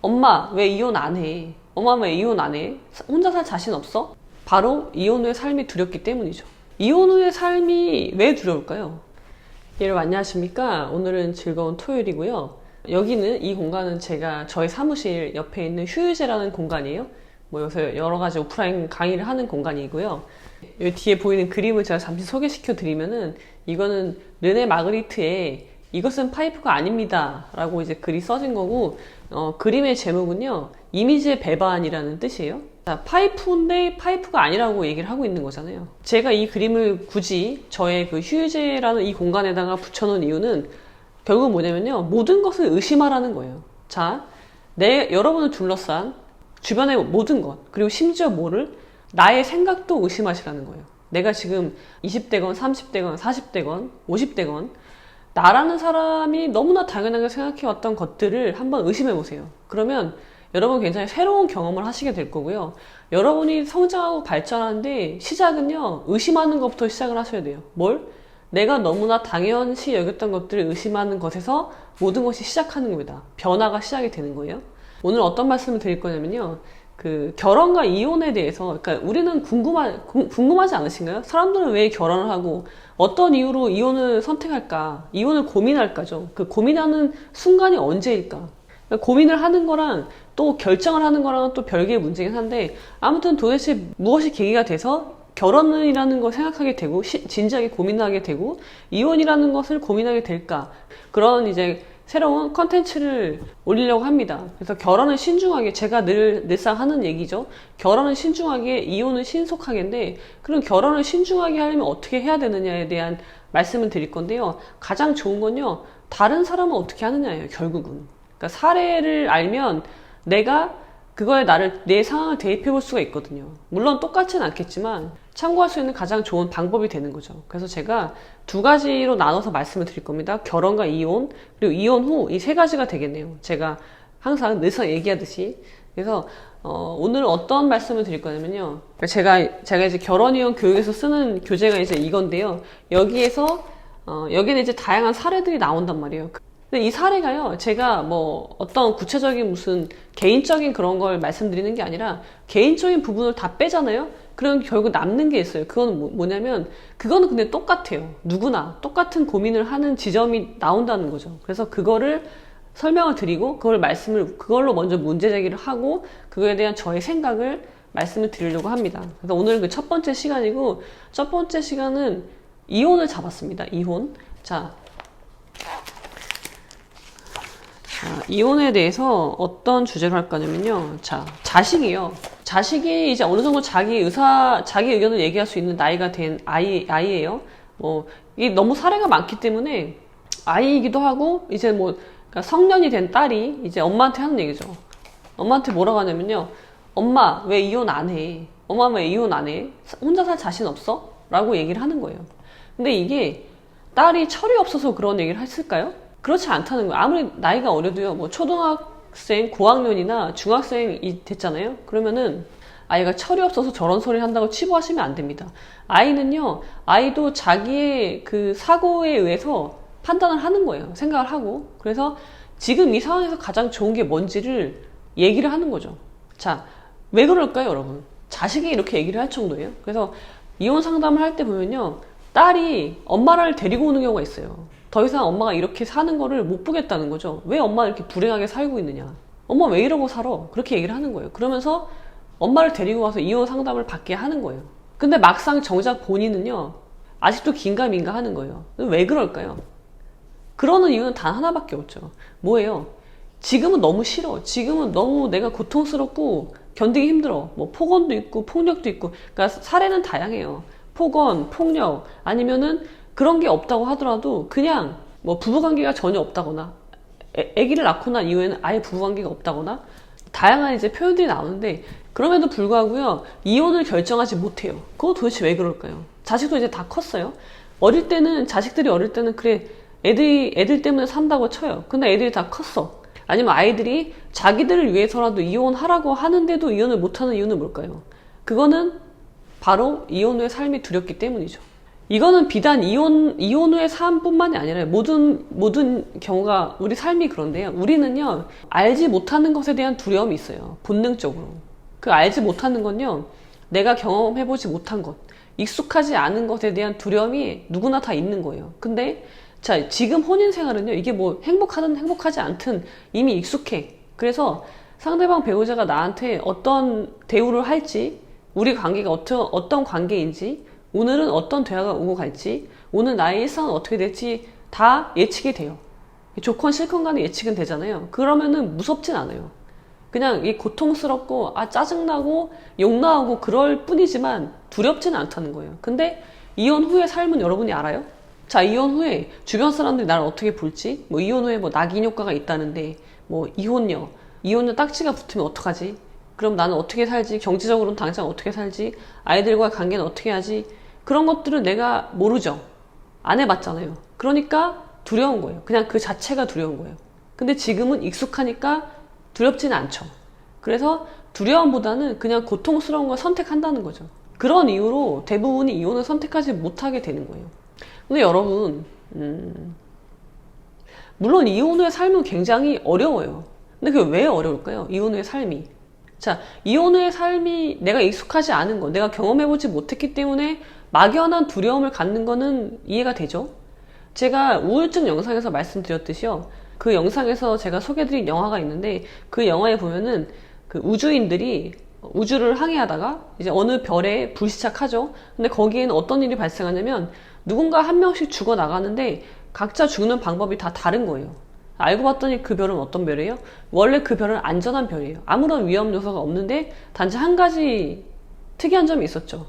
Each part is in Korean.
엄마 왜 이혼 안 해? 엄마 왜 이혼 안 해? 혼자 살 자신 없어? 바로 이혼 후의 삶이 두렵기 때문이죠. 이혼 후의 삶이 왜 두려울까요? 여러분 안녕하십니까? 오늘은 즐거운 토요일이고요. 여기는 이 공간은 제가 저희 사무실 옆에 있는 휴유제라는 공간이에요. 뭐 여기서 여러 가지 오프라인 강의를 하는 공간이고요. 여기 뒤에 보이는 그림을 제가 잠시 소개시켜 드리면은 이거는 르네 마그리트의 이것은 파이프가 아닙니다 라고 이제 글이 써진 거고, 그림의 제목은요 이미지의 배반이라는 뜻이에요. 자, 파이프인데 파이프가 아니라고 얘기를 하고 있는 거잖아요. 제가 이 그림을 굳이 저의 그 휴유제라는 이 공간에다가 붙여놓은 이유는 결국 뭐냐면요, 모든 것을 의심하라는 거예요. 자, 여러분을 둘러싼 주변의 모든 것, 그리고 심지어 뭐를, 나의 생각도 의심하시라는 거예요. 내가 지금 20대건 30대건 40대건 50대건 나라는 사람이 너무나 당연하게 생각해왔던 것들을 한번 의심해보세요. 그러면 여러분 굉장히 새로운 경험을 하시게 될 거고요. 여러분이 성장하고 발전하는데 시작은요, 의심하는 것부터 시작을 하셔야 돼요. 뭘? 내가 너무나 당연시 여겼던 것들을 의심하는 것에서 모든 것이 시작하는 겁니다. 변화가 시작이 되는 거예요. 오늘 어떤 말씀을 드릴 거냐면요, 그 결혼과 이혼에 대해서, 그러니까 우리는 궁금하지 않으신가요? 사람들은 왜 결혼을 하고 어떤 이유로 이혼을 선택할까? 이혼을 고민할까죠. 그 고민하는 순간이 언제일까? 그러니까 고민을 하는 거랑 또 결정을 하는 거랑은 또 별개의 문제긴 한데, 아무튼 도대체 무엇이 계기가 돼서 결혼이라는 걸 생각하게 되고 진지하게 고민하게 되고 이혼이라는 것을 고민하게 될까? 그런 이제 새로운 컨텐츠를 올리려고 합니다. 그래서 결혼은 신중하게, 제가 늘상 하는 얘기죠. 결혼은 신중하게, 이혼은 신속하게인데, 그럼 결혼을 신중하게 하려면 어떻게 해야 되느냐에 대한 말씀을 드릴 건데요. 가장 좋은 건요, 다른 사람은 어떻게 하느냐예요, 결국은. 그러니까 사례를 알면 내가 그거에 내 상황을 대입해 볼 수가 있거든요. 물론 똑같지는 않겠지만 참고할 수 있는 가장 좋은 방법이 되는 거죠. 그래서 제가 두 가지로 나눠서 말씀을 드릴 겁니다. 결혼과 이혼, 그리고 이혼 후, 이 세 가지가 되겠네요. 제가 항상 늘상 얘기하듯이. 그래서 오늘 어떤 말씀을 드릴 거냐면요, 제가 이제 결혼 이혼 교육에서 쓰는 교재가 이제 이건데요. 여기는 이제 다양한 사례들이 나온단 말이에요. 근데 이 사례가요, 제가 뭐 어떤 구체적인 무슨 개인적인 그런 걸 말씀드리는 게 아니라 개인적인 부분을 다 빼잖아요. 그럼 결국 남는 게 있어요. 그건 뭐냐면, 그거는 근데 똑같아요. 누구나 똑같은 고민을 하는 지점이 나온다는 거죠. 그래서 그거를 설명을 드리고 그걸로 먼저 문제 제기를 하고 그거에 대한 저의 생각을 말씀을 드리려고 합니다. 그래서 오늘 그 첫 번째 시간이고, 첫 번째 시간은 이혼을 잡았습니다. 이혼. 자, 이혼에 대해서 어떤 주제로 할 거냐면요. 자, 자식이요. 자식이 이제 어느 정도 자기 의견을 얘기할 수 있는 나이가 된 아이예요. 이게 너무 사례가 많기 때문에 아이이기도 하고, 이제 그러니까 성년이 된 딸이 이제 엄마한테 하는 얘기죠. 엄마한테 뭐라고 하냐면요, 엄마 왜 이혼 안 해? 엄마 왜 이혼 안 해? 혼자 살 자신 없어? 라고 얘기를 하는 거예요. 근데 이게 딸이 철이 없어서 그런 얘기를 했을까요? 그렇지 않다는 거예요. 아무리 나이가 어려도요, 초등학생, 고학년이나 중학생이 됐잖아요. 그러면은 아이가 철이 없어서 저런 소리를 한다고 치부하시면 안 됩니다. 아이도 자기의 그 사고에 의해서 판단을 하는 거예요. 생각을 하고. 그래서 지금 이 상황에서 가장 좋은 게 뭔지를 얘기를 하는 거죠. 자, 왜 그럴까요, 여러분? 자식이 이렇게 얘기를 할 정도예요. 그래서 이혼 상담을 할 때 보면요, 딸이 엄마를 데리고 오는 경우가 있어요. 더 이상 엄마가 이렇게 사는 거를 못 보겠다는 거죠. 왜 엄마가 이렇게 불행하게 살고 있느냐, 엄마 왜 이러고 살아, 그렇게 얘기를 하는 거예요. 그러면서 엄마를 데리고 와서 이혼 상담을 받게 하는 거예요. 근데 막상 정작 본인은요, 아직도 긴가민가 하는 거예요. 왜 그럴까요? 그러는 이유는 단 하나밖에 없죠. 뭐예요? 지금은 너무 싫어. 지금은 너무 내가 고통스럽고 견디기 힘들어. 폭언도 있고 폭력도 있고. 그러니까 사례는 다양해요. 폭언, 폭력, 아니면은 그런 게 없다고 하더라도 그냥 부부관계가 전혀 없다거나, 아기를 낳고 난 이후에는 아예 부부관계가 없다거나, 다양한 이제 표현들이 나오는데, 그럼에도 불구하고요, 이혼을 결정하지 못해요. 그거 도대체 왜 그럴까요? 자식도 이제 다 컸어요. 자식들이 어릴 때는 그래, 애들 때문에 산다고 쳐요. 근데 애들이 다 컸어. 아니면 아이들이 자기들을 위해서라도 이혼하라고 하는데도 이혼을 못하는 이유는 뭘까요? 그거는 바로 이혼 후의 삶이 두렵기 때문이죠. 이거는 비단 이혼 후의 삶뿐만이 아니라 모든 경우가 우리 삶이 그런데요. 우리는요, 알지 못하는 것에 대한 두려움이 있어요. 본능적으로. 그 알지 못하는 건요, 내가 경험해보지 못한 것, 익숙하지 않은 것에 대한 두려움이 누구나 다 있는 거예요. 근데 자, 지금 혼인 생활은요, 이게 뭐 행복하든 행복하지 않든 이미 익숙해. 그래서 상대방 배우자가 나한테 어떤 대우를 할지, 우리 관계가 어떤 관계인지, 오늘은 어떤 대화가 오고 갈지, 오늘 나의 일상은 어떻게 될지 다 예측이 돼요. 좋건 싫건 간에 예측은 되잖아요. 그러면은 무섭진 않아요. 그냥 이 고통스럽고 짜증나고 욕 나오고 그럴 뿐이지만 두렵지는 않다는 거예요. 근데 이혼 후의 삶은 여러분이 알아요? 자, 이혼 후에 주변 사람들이 나를 어떻게 볼지, 뭐 이혼 후에 뭐 낙인 효과가 있다는데, 뭐 이혼녀 딱지가 붙으면 어떡하지? 그럼 나는 어떻게 살지? 경제적으로는 당장 어떻게 살지? 아이들과의 관계는 어떻게 하지? 그런 것들을 내가 모르죠. 안 해봤잖아요. 그러니까 두려운 거예요. 그냥 그 자체가 두려운 거예요. 근데 지금은 익숙하니까 두렵지는 않죠. 그래서 두려움보다는 그냥 고통스러운 걸 선택한다는 거죠. 그런 이유로 대부분이 이혼을 선택하지 못하게 되는 거예요. 근데 여러분, 물론 이혼 후의 삶은 굉장히 어려워요. 근데 그게 왜 어려울까요? 이혼 후의 삶이. 자, 이혼 후의 삶이 내가 익숙하지 않은 거, 내가 경험해보지 못했기 때문에 막연한 두려움을 갖는 거는 이해가 되죠? 제가 우울증 영상에서 말씀드렸듯이요. 그 영상에서 제가 소개해드린 영화가 있는데, 그 영화에 보면은 그 우주인들이 우주를 항해하다가 이제 어느 별에 불시착하죠. 근데 거기에는 어떤 일이 발생하냐면 누군가 한 명씩 죽어 나가는데 각자 죽는 방법이 다 다른 거예요. 알고 봤더니 그 별은 어떤 별이에요? 원래 그 별은 안전한 별이에요. 아무런 위험 요소가 없는데 단지 한 가지 특이한 점이 있었죠.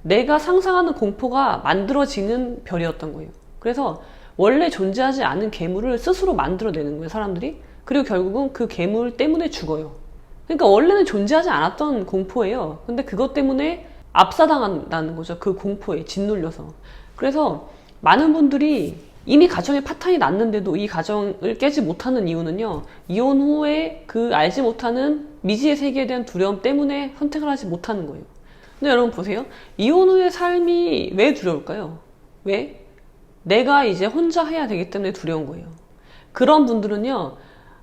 내가 상상하는 공포가 만들어지는 별이었던 거예요. 그래서 원래 존재하지 않은 괴물을 스스로 만들어내는 거예요, 사람들이. 그리고 결국은 그 괴물 때문에 죽어요. 그러니까 원래는 존재하지 않았던 공포예요. 근데 그것 때문에 압사당한다는 거죠. 그 공포에 짓눌려서. 그래서 많은 분들이 이미 가정에 파탄이 났는데도 이 가정을 깨지 못하는 이유는요, 이혼 후에 그 알지 못하는 미지의 세계에 대한 두려움 때문에 선택을 하지 못하는 거예요. 근데 여러분 보세요. 이혼 후의 삶이 왜 두려울까요? 왜? 내가 이제 혼자 해야 되기 때문에 두려운 거예요. 그런 분들은요,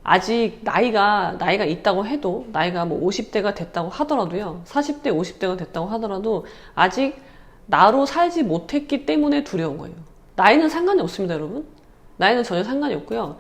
아직 나이가 있다고 해도, 나이가 뭐 50대가 됐다고 하더라도요, 40대, 50대가 됐다고 하더라도 아직 나로 살지 못했기 때문에 두려운 거예요. 나이는 상관이 없습니다, 여러분. 나이는 전혀 상관이 없고요.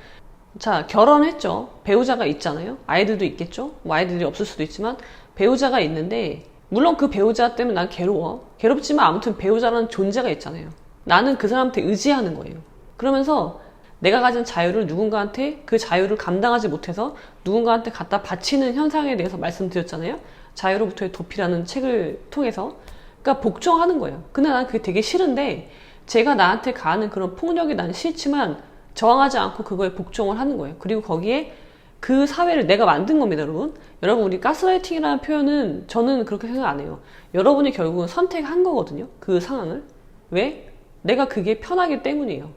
자, 결혼했죠. 배우자가 있잖아요. 아이들도 있겠죠. 뭐 아이들이 없을 수도 있지만 배우자가 있는데, 물론 그 배우자 때문에 난 괴로워. 괴롭지만 아무튼 배우자라는 존재가 있잖아요. 나는 그 사람한테 의지하는 거예요. 그러면서 내가 가진 자유를 누군가한테, 그 자유를 감당하지 못해서 누군가한테 갖다 바치는 현상에 대해서 말씀드렸잖아요. 자유로부터의 도피라는 책을 통해서. 그러니까 복종하는 거예요. 근데 난 그게 되게 싫은데, 제가 나한테 가하는 그런 폭력이 난 싫지만 저항하지 않고 그거에 복종을 하는 거예요. 그리고 거기에 그 사회를 내가 만든 겁니다, 여러분. 여러분, 우리 가스라이팅이라는 표현은 저는 그렇게 생각 안 해요. 여러분이 결국은 선택한 거거든요, 그 상황을. 왜? 내가 그게 편하기 때문이에요.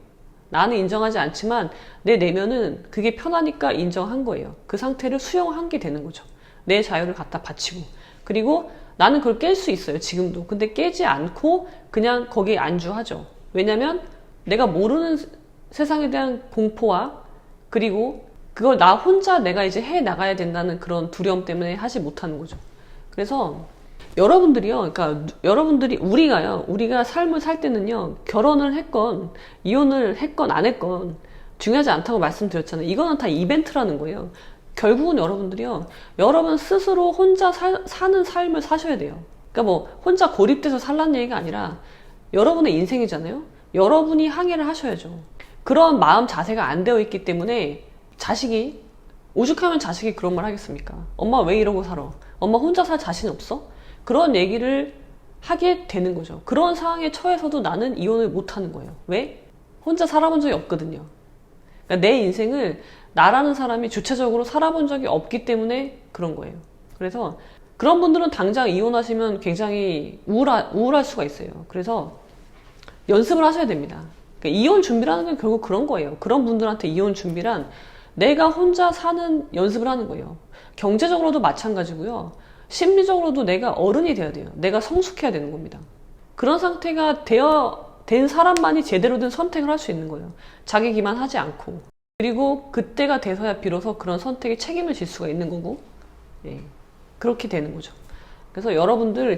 나는 인정하지 않지만 내 내면은 그게 편하니까 인정한 거예요. 그 상태를 수용한 게 되는 거죠. 내 자유를 갖다 바치고. 그리고 나는 그걸 깰 수 있어요, 지금도. 근데 깨지 않고 그냥 거기에 안주하죠. 왜냐면 내가 모르는 세상에 대한 공포와, 그리고 그걸 나 혼자 내가 이제 해 나가야 된다는 그런 두려움 때문에 하지 못하는 거죠. 그래서 여러분들이요, 그러니까 우리가 삶을 살 때는요, 결혼을 했건 이혼을 했건 안 했건 중요하지 않다고 말씀드렸잖아요. 이거는 다 이벤트라는 거예요. 결국은 여러분들이요, 여러분 스스로 혼자 사는 삶을 사셔야 돼요. 그러니까 뭐 혼자 고립돼서 살라는 얘기가 아니라 여러분의 인생이잖아요. 여러분이 항해를 하셔야죠. 그런 마음 자세가 안 되어 있기 때문에 자식이, 오죽하면 자식이 그런 말 하겠습니까? 엄마 왜 이러고 살아? 엄마 혼자 살 자신 없어? 그런 얘기를 하게 되는 거죠. 그런 상황에 처해서도 나는 이혼을 못 하는 거예요. 왜? 혼자 살아본 적이 없거든요. 그러니까 내 인생을 나라는 사람이 주체적으로 살아본 적이 없기 때문에 그런 거예요. 그래서 그런 분들은 당장 이혼하시면 굉장히 우울할 수가 있어요. 그래서 연습을 하셔야 됩니다. 그러니까 이혼 준비라는 건 결국 그런 거예요. 그런 분들한테 이혼 준비란 내가 혼자 사는 연습을 하는 거예요. 경제적으로도 마찬가지고요. 심리적으로도 내가 어른이 돼야 돼요. 내가 성숙해야 되는 겁니다. 그런 상태가 된 사람만이 제대로 된 선택을 할 수 있는 거예요. 자기 기만하지 않고. 그리고 그때가 돼서야 비로소 그런 선택에 책임을 질 수가 있는 거고, 예, 그렇게 되는 거죠. 그래서 여러분들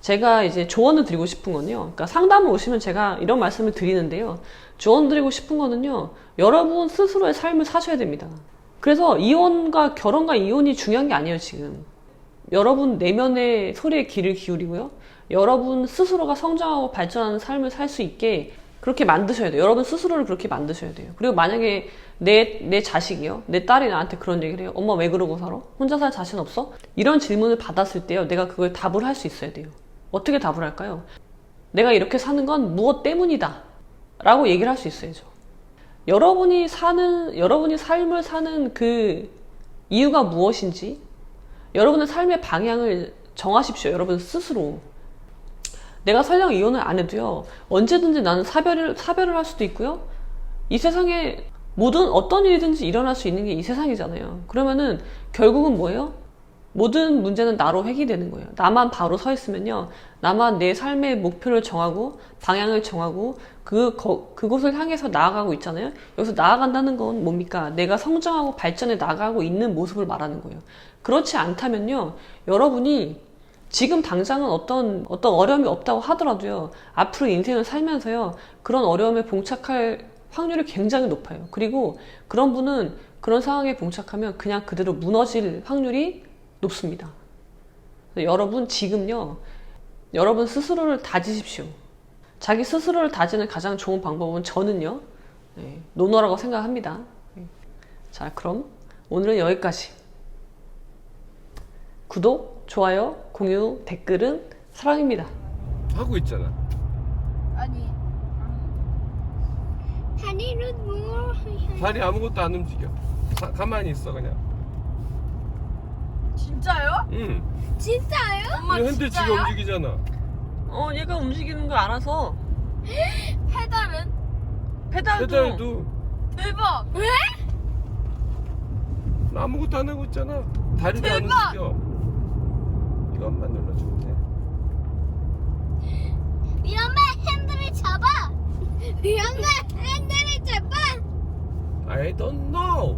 제가 이제 조언을 드리고 싶은 건요. 그러니까 상담을 오시면 제가 이런 말씀을 드리는데요. 조언 드리고 싶은 거는요. 여러분 스스로의 삶을 사셔야 됩니다. 그래서 이혼과 결혼과 이혼이 중요한 게 아니에요, 지금. 여러분 내면의 소리에 귀를 기울이고요. 여러분 스스로가 성장하고 발전하는 삶을 살 수 있게 그렇게 만드셔야 돼요. 여러분 스스로를 그렇게 만드셔야 돼요. 그리고 만약에 내 자식이요. 내 딸이 나한테 그런 얘기를 해요. 엄마 왜 그러고 살아? 혼자 살 자신 없어? 이런 질문을 받았을 때요. 내가 그걸 답을 할 수 있어야 돼요. 어떻게 답을 할까요? 내가 이렇게 사는 건 무엇 때문이다. 라고 얘기를 할 수 있어야죠. 여러분이 삶을 사는 그 이유가 무엇인지, 여러분의 삶의 방향을 정하십시오. 여러분 스스로. 내가 설령 이혼을 안 해도요, 언제든지 나는 사별을 할 수도 있고요. 이 세상에 모든 어떤 일이든지 일어날 수 있는 게 이 세상이잖아요. 그러면은 결국은 뭐예요? 모든 문제는 나로 해결되는 거예요. 나만 바로 서 있으면요, 나만 내 삶의 목표를 정하고 방향을 정하고 그곳을 향해서 나아가고 있잖아요. 여기서 나아간다는 건 뭡니까? 내가 성장하고 발전해 나가고 있는 모습을 말하는 거예요. 그렇지 않다면요, 여러분이 지금 당장은 어떤 어려움이 없다고 하더라도요, 앞으로 인생을 살면서요, 그런 어려움에 봉착할 확률이 굉장히 높아요. 그리고 그런 분은 그런 상황에 봉착하면 그냥 그대로 무너질 확률이 높습니다. 여러분 지금요, 여러분 스스로를 다지십시오. 자기 스스로를 다지는 가장 좋은 방법은 저는요, 논어라고 생각합니다. 자, 그럼 오늘은 여기까지. 구독, 좋아요, 공유, 댓글은 사랑입니다. 하고 있잖아. 아니. 다리를 뭐? 다리 아무것도 안 움직여. 가만히 있어 그냥. 진짜요? 응. 진짜요? 엄마 이 핸들 지가 움직이잖아. 얘가 움직이는 거 알아서. 페달은? 페달도 대박. 왜? 나 아무것도 안 하고 있잖아. 다리도 안 대박! 움직여. 이것만 눌러주면 돼. 위험해, 핸들을 잡아. 위험해, 핸들을 잡아. I don't know.